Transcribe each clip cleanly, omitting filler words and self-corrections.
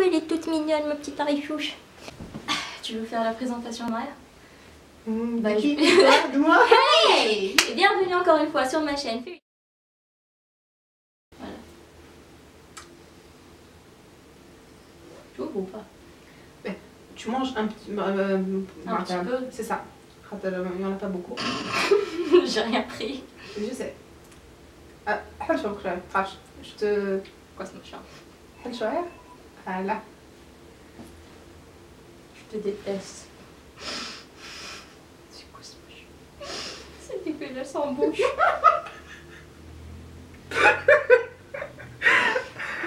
elle est toute mignonne, ma petite Arichouche. Tu veux faire la présentation en arrière? Bah, moi. Hey! Et bienvenue encore une fois sur ma chaîne. Voilà. Tu ouvres ou pas? Tu manges un petit, un petit peu. C'est ça. Il n'y en a pas beaucoup. J'ai rien pris. Je sais. Ah, je te... Quoi ce machin? Là. Je te déteste. C'est quoi ce machin? C'est dégueulasse en bouche.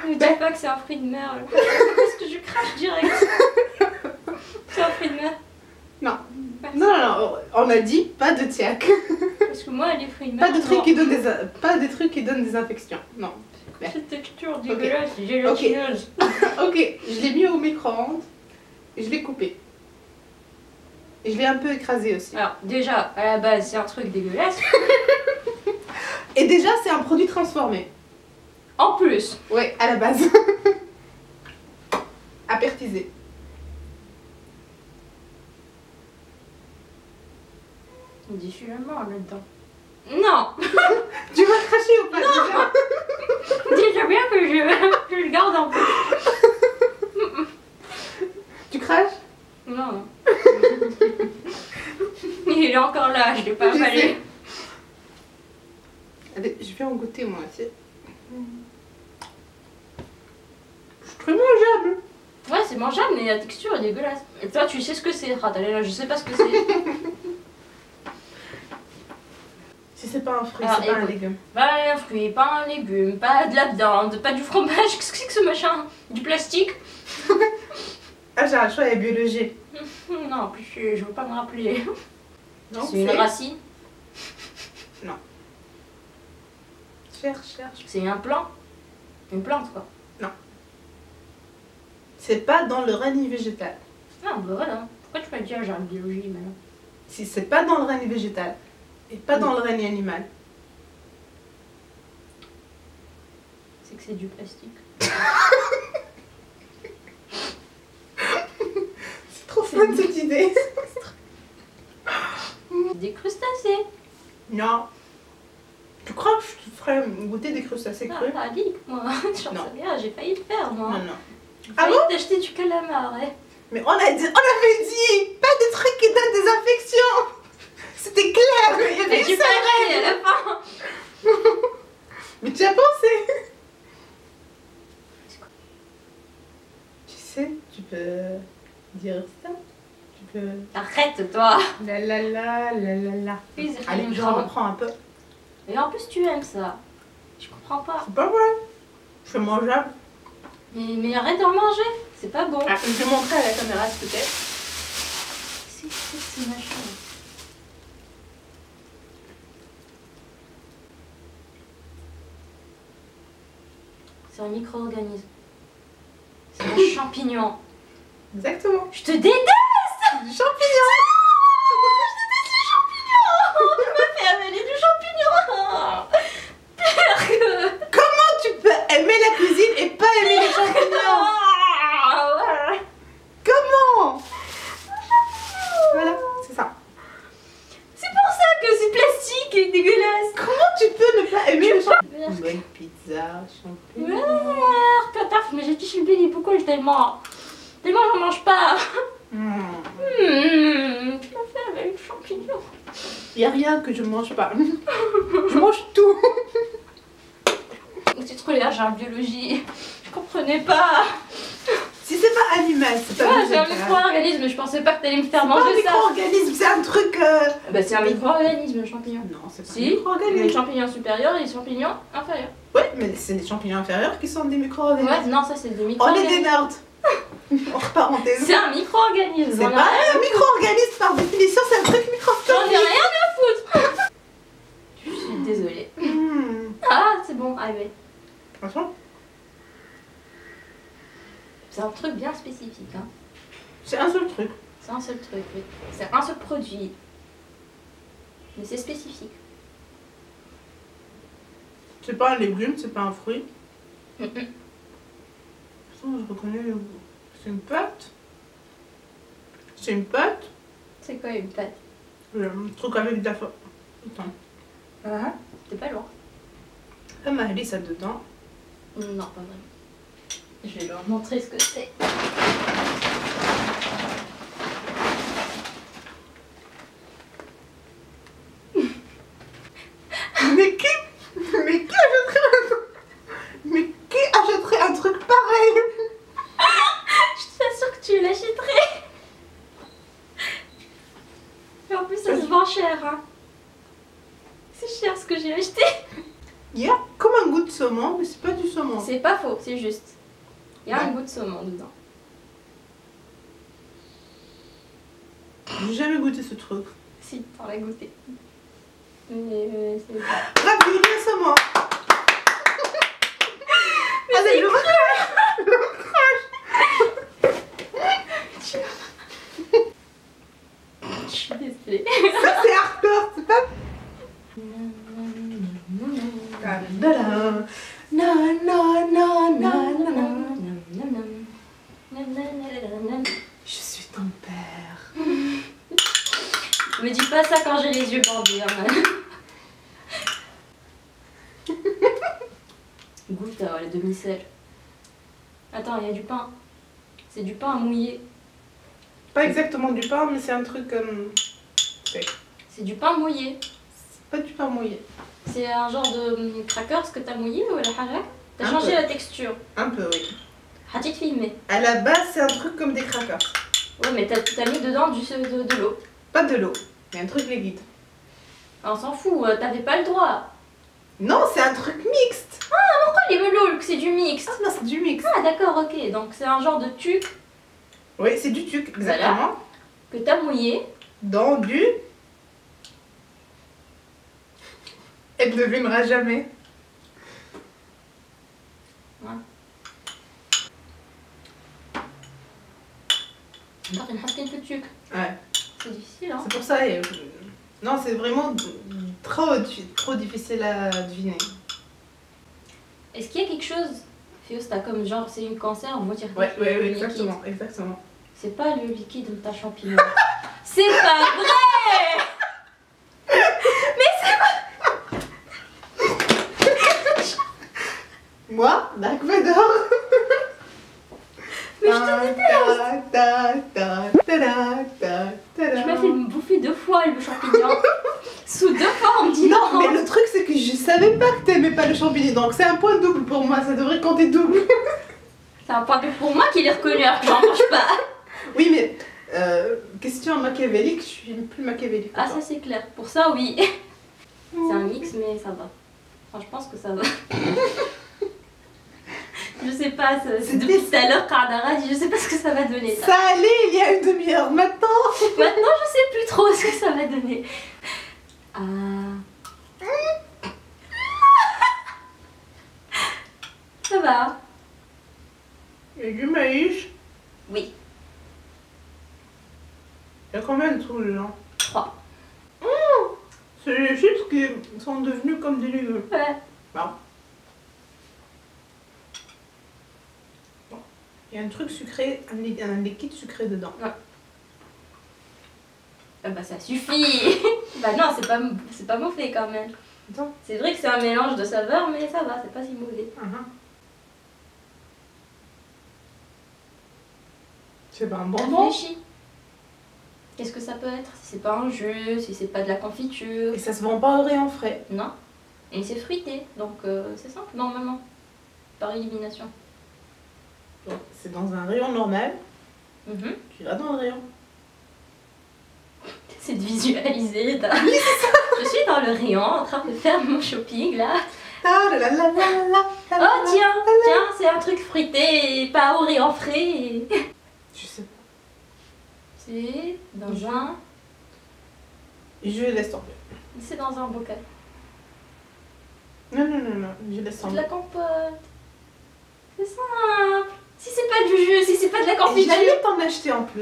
Ne dis pas que c'est un fruit de mer. Parce que je crache direct. C'est un fruit de mer. Non. Non, on a dit pas de tiac. Parce que moi, les fruits de mer. Pas de trucs qui donnent pas des trucs qui donnent des infections. Non. Cette texture dégueulasse, gélatineuse. Ok, je l'ai mis au micro-ondes et je l'ai coupé. Et je l'ai un peu écrasé aussi. Alors, déjà, à la base, c'est un truc dégueulasse. Et déjà, c'est un produit transformé. En plus. Ouais, à la base. Apertisé. On dit, je suis la mort là-dedans. Non. Tu vas cracher ou pas? Non. Déjà bien que je le garde en plus. Tu craches? Non. Il est encore là, je l'ai pas avalé. Allez, je vais en goûter moi aussi. C'est très mangeable. Ouais, c'est mangeable, mais la texture est dégueulasse. Et toi, tu sais ce que c'est, Radalena, je sais pas ce que c'est. Si c'est pas un fruit, Alors, c'est pas un légume. Pas un fruit, pas un légume, pas de la viande, pas du fromage. Qu'est-ce que c'est que ce machin? Du plastique? Ah, j'ai un choix à biologie. Non, en plus, je veux pas me rappeler. C'est une racine? Non. Cherche. C'est un plant? Une plante, quoi. Non. C'est pas dans le règne végétal. Ah, bah voilà. Pourquoi tu m'as dit, j'ai une biologie maintenant? Si c'est pas dans le règne végétal et pas dans le règne animal. C'est que c'est du plastique. C'est trop fun cette idée. Des crustacés. Non. Tu crois que je te ferais goûter des crustacés crus? Ah, t'as dit, moi. J'en sais rien, j'ai failli le faire, moi. Non. J'ai Ah failli bon? t'acheter du calamar, ouais. Mais on avait dit pas de trucs qui donnent des infections. C'était clair. Il y avait Mais une tu seule m'as règle. à la fin. Mais tu as pensé? Tu sais, tu peux dire ça. Tu peux... Arrête, toi. La. Puis, Allez, je reprends un peu. Et en plus, tu aimes ça. Je comprends pas. C'est pas vrai. C'est mangeable. Mais arrête d'en manger. C'est pas bon. Ah, je vais montrer à la caméra s'il te plaît. C'est ce machin. C'est un micro-organisme. C'est un champignon. Exactement. Je te déteste! Du champignon. Je déteste les champignons! Tu m'as fait avaler du champignon! Pire que... Comment tu peux aimer la cuisine et pas aimer les champignons? Ouais. Comment? Voilà, c'est ça. C'est pour ça que c'est plastique et dégueulasse! Comment tu peux ne pas aimer les champignons? Une bonne pizza, champignons. Ouais, cataf, mais j'ai dit chez le Billy, pourquoi je tellement j'en mange pas? Tu m'as fait avec le champignon. Y a rien que je mange pas. Je mange tout. C'est trop léger, j'ai en biologie. Je comprenais pas. Si c'est pas animal, c'est pas Ouais, c'est un végétal. micro-organisme, je pensais pas que t'allais me faire C'est pas un manger ça. micro-organisme, c'est un truc... Bah c'est un micro-organisme, le champignon. Non, c'est pas un Si, il y a les micro-organisme. champignons supérieurs et les champignons inférieurs. Ouais, mais c'est les champignons inférieurs qui sont des micro-organismes. Ouais, non, ça c'est des On est micro-organismes. des nerds. Entre parenthèses. C'est un micro-organisme. C'est pas un micro-organisme par définition, c'est un truc J'en ai microscopique. rien à foutre. Je suis désolée. Ah, c'est bon, allez. Franchement, C'est un truc bien spécifique, hein. c'est un seul truc. C'est un seul truc, oui. C'est un seul produit. Mais c'est spécifique. C'est pas un légume, c'est pas un fruit. Mm-mm. Je reconnais le goût. C'est une pâte. C'est une pâte. C'est quoi une pâte? Un truc avec de la farine. Attends. Voilà. T'es pas loin. Ah, ma ça dedans. Non, pas vraiment. Je vais leur montrer ce que c'est. Mais qui achèterait un truc pareil? Je suis pas sûre que tu l'achèterais. Et en plus, ça se vend cher, hein. C'est cher ce que j'ai acheté. Il y a comme un goût de saumon, mais c'est pas du saumon. C'est pas faux, c'est juste. Il y a Ouais. un goût de saumon dedans. J'ai jamais goûté ce truc. Si, t'en as goûté. Mais c'est... Ravioli au saumon. Allez, je Je suis désolée. Ça c'est hardcore, c'est pas... Je suis ton père. Me dis pas ça quand j'ai les yeux bandés, hein, man. Goûte la demi-sel. Attends, il y a du pain. C'est du pain à mouiller. Pas exactement du pain, mais c'est un truc C'est du pain mouillé. c'est pas du pain mouillé. C'est un genre de crackers que t'as mouillé ou la harak? T'as Un changé peu. la texture. Un peu, oui. Hatit filmé. À la base, c'est un truc comme des crackers. Ouais, mais t'as mis dedans de l'eau. Pas de l'eau, mais un truc liquide. On s'en fout, t'avais pas le droit. Non, c'est un truc mixte. Pourquoi les meloul que c'est du mix? Ah non, c'est du mix. Ah d'accord, ok. Donc c'est un genre de tuc Oui, c'est du tuc, exactement. que t'as mouillé. Dans du... Elle ne devinera jamais. Par une haskin de tuc. Ouais. C'est difficile, hein. C'est pour ça. Non, c'est vraiment trop difficile à deviner. Est-ce qu'il y a quelque chose, Fios, t'as comme genre, c'est une conserve, moi tu Ouais, le liquide. exactement, exactement. C'est pas le liquide de ta champignon. C'est pas vrai! Moi, Dark Vador. Mais je te Je Tu m'as fait me bouffer 2 fois le champignon. Sous 2 formes différentes. Non, mais le truc c'est que je savais pas que t'aimais pas le champignon, donc c'est un point double pour moi, ça devrait compter double. C'est un point de pour moi qui l'ai reconnu alors que j'en mange pas. Oui, mais question machiavélique, je suis plus machiavélique. Ah, ça c'est clair. Pour ça, oui. C'est un mix, mais ça va. Enfin, je pense que ça va. Je sais pas, c'est depuis tout à l'heure Cardara dit je sais pas ce que ça va donner. Ça allait il y a une demi-heure, maintenant. Maintenant, je sais plus trop ce que ça va donner. Ah. Ça va. Il y a du maïs. Oui. Il y a combien de trucs dedans? 3. C'est les chips qui sont devenus comme des légumes. Ouais. Bon. Il y a un truc sucré, un liquide sucré dedans. Ah bah ça suffit. Bah non, c'est pas mauvais quand même. Attends. C'est vrai que c'est un mélange de saveurs, mais ça va, c'est pas si mauvais. C'est pas un bonbon. Réfléchis. Qu'est-ce que ça peut être? Si c'est pas un jus, si c'est pas de la confiture. Et ça se vend pas au rayon frais. Non. Et c'est fruité, donc c'est simple normalement. Par élimination. Donc, c'est dans un rayon normal. Mhm. Tu vas dans le rayon. C'est de visualiser. Je suis dans le rayon en train de faire mon shopping là. Oh tiens, c'est un truc fruité et pas au rayon frais. Je sais pas. C'est dans un... Je laisse tomber. C'est dans un bocal. Non, je laisse C'est de tomber. la compote. C'est simple. Si c'est pas du jus, si c'est pas de la confiture. J'allais t'en acheter en plus.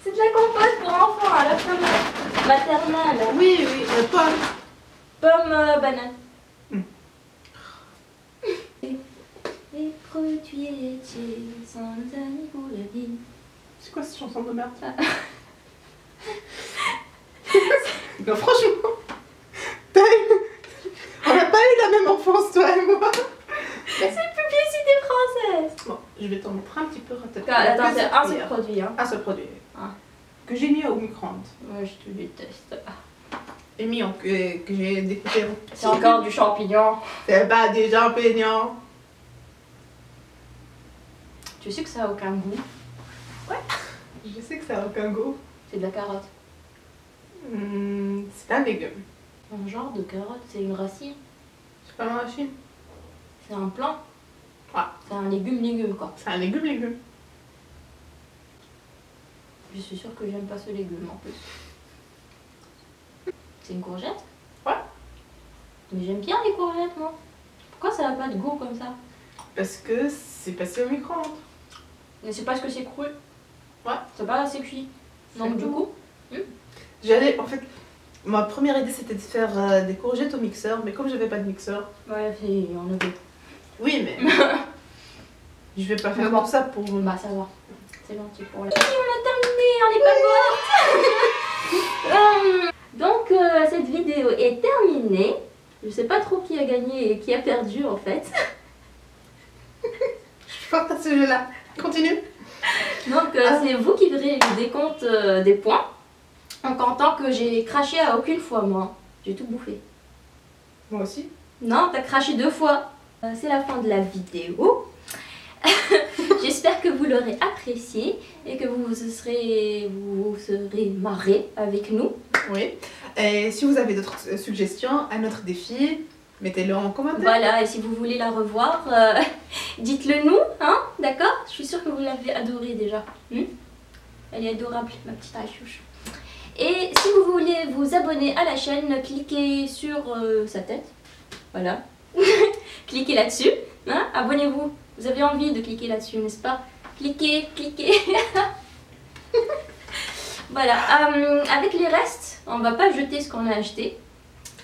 C'est de la compote pour enfants à la fin maternelle. Oui, pomme. Pomme, banane. Mm. Les produits amitié, sans nos amis pour la vie. C'est quoi cette chanson de merde? Non, franchement, on n'a pas eu la même enfance, toi et moi. C'est publicité française. Bon, je vais t'en montrer un petit peu. Attends, c'est un seul produit. Hein. Un seul produit. Ah. Que j'ai mis au micro-ondes. Moi, je te déteste. Et mis que j'ai découpé. C'est encore du champignon. C'est pas des champignons. Tu sais que ça a aucun goût? Ouais. Je sais que ça a aucun goût. C'est de la carotte. C'est un légume. Un genre de carotte, c'est une racine. C'est pas une racine. C'est un plant. Ouais. C'est un légume quoi. C'est un légume. Je suis sûre que j'aime pas ce légume en plus. C'est une courgette? Ouais. Mais j'aime bien les courgettes moi. Pourquoi ça n'a pas de goût comme ça? Parce que c'est passé au micro-ondes. Mais c'est parce que c'est cru. Ouais. C'est pas assez cuit. Donc du coup. J'allais, en fait, ma première idée c'était de faire des courgettes au mixeur, mais comme j'avais pas de mixeur. Ouais, on a deux. Oui, mais. Je vais pas faire tout ça pour. Bah ça va. C'est gentil pour la. Oui, on a terminé, on est pas morte. Donc cette vidéo est terminée. Je sais pas trop qui a gagné et qui a perdu en fait. Je suis forte à ce jeu-là. Continue. Donc c'est vous qui verrez le décompte des points. En comptant que j'ai craché à aucune fois moi. J'ai tout bouffé. Moi aussi. Non, t'as craché 2 fois. C'est la fin de la vidéo. J'espère que vous l'aurez apprécié et que vous serez marrés avec nous. Oui. Et si vous avez d'autres suggestions à notre défi, mettez-le en commentaire. Voilà, et si vous voulez la revoir, dites-le nous, hein, d'accord? Je suis sûre que vous l'avez adorée déjà. Elle est adorable, ma petite Aïchouche. Et si vous voulez vous abonner à la chaîne, cliquez sur sa tête. Voilà. Cliquez là-dessus. Hein, abonnez-vous. Vous avez envie de cliquer là-dessus, n'est-ce pas? Cliquez. Voilà. Avec les restes, on va pas jeter ce qu'on a acheté.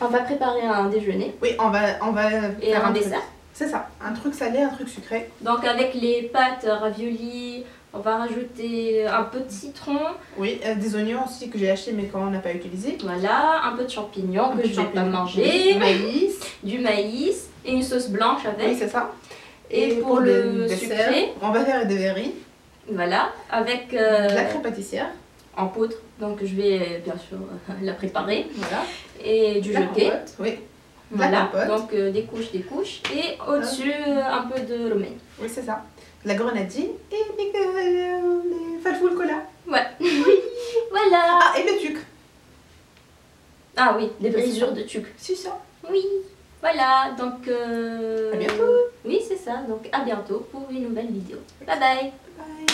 On va préparer un déjeuner. Oui, on va et faire un dessert. C'est ça. Un truc salé, un truc sucré. Donc avec les pâtes ravioli, on va rajouter un peu de citron. Oui, des oignons aussi que j'ai achetés mais qu'on n'a pas utilisé. Voilà, un peu de champignons que je vais pas manger. Du maïs et une sauce blanche avec. Oui, c'est ça. Et pour le dessert, sucré, on va faire des verris. Voilà, avec de la crème pâtissière. En poudre. Donc je vais bien sûr la préparer. Voilà. Et du jeté. Oui. Voilà, donc des couches. Et au-dessus, un peu de romaine. Oui, c'est ça. La grenadine et les falfoul cola. Ouais. Voilà. Ah, et le tuc. Ah oui, des brisures de tuc. C'est ça. Oui. Voilà, donc... À bientôt. Oui, c'est ça. Donc à bientôt pour une nouvelle vidéo. Bye bye. Bye.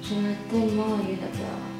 J'en ai tellement eu la peur.